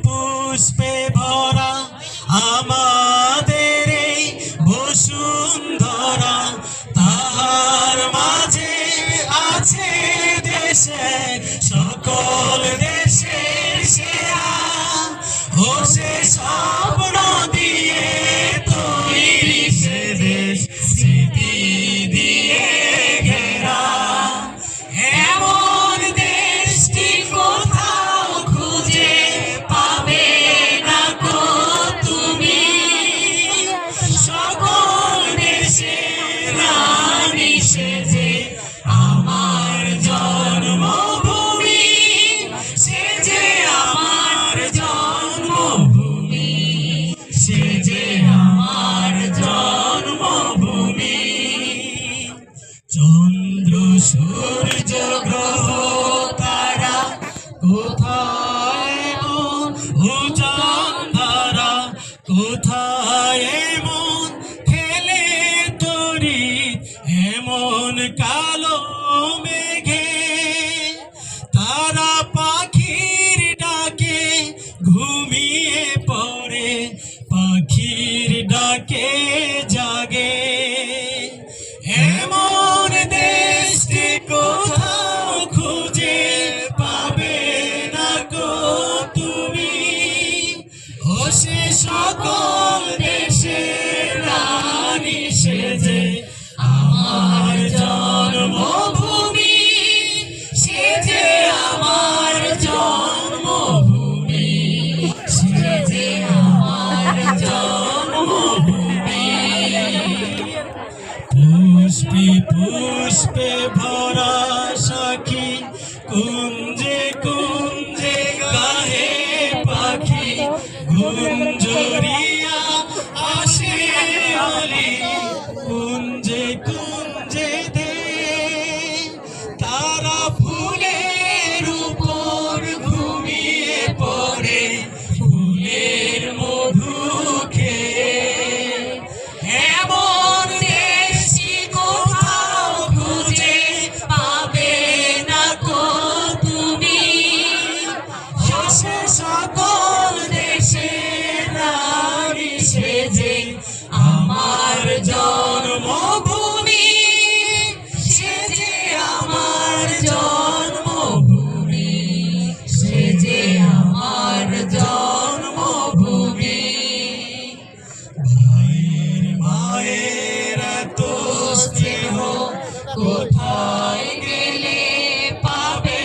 পুষ্পে ভরা আমাদের এই বসুন্ধরা, তাহার মাঝে আছে দেশে সকল দেশের সেরা, ও সে স্বপ্ন দিয়ে তৈরি সে দেশ স্মৃতি দিয়ে ঘেরা। এমন দেশটি কোথাও খুঁজে পাবে না গো তুমি, সকল দেশের রানী সেজে আমার জন্মভূমি, সেজে আমার জন্মভূমি, সেজে আমার জন্মভূমি। চন্দ্র সূর্য গ্রহ তারা কোথায় মন উজান ধারা, কোথায় মন খেলে তড়িৎ এমন কালো মেঘে, তারা পাখির ডাকে ঘুমিয়ে পড়ে, পাখির ডাকে জাগে। এমন দেশটি কোথাও খুঁজে পাবে না গো তুমি, ও সে সকল দেশের রানী সেজে আমার জন্মভূমি, সেজে আমার জন্মভূমি, সেজে আমার জন্মভূমি। পুষ্পে পুষ্পে ভরা সখী, কুঞ্জে কুঞ্জে গাহে পাখি, গুঞ্জরিয়া আসে অলি, কুঞ্জে কুঞ্জে দে তারা ফুলের উপর ঘুমিয়ে পড়ে, ফুলের মধু খেয়ে। এমন দেশটি কোথাও খুঁজে পাবে না গো তুমি, সে সকল দেশের রানী সেজে আমার জন্মভূমি, সেজে আমার জন্মভূমি, সেজে আমার জন্মভূমি। ভাইয়ের মায়ের এত স্নেহ কোথায় গেলে পাবে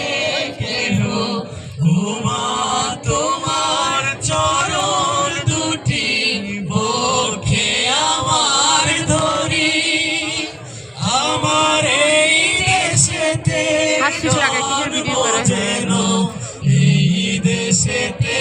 কেহ, ও মা তোমার চরণ দুটি বক্ষে আমার ধরি, আমার এই দেশেতে জন্ম যেন, এই দেশেতে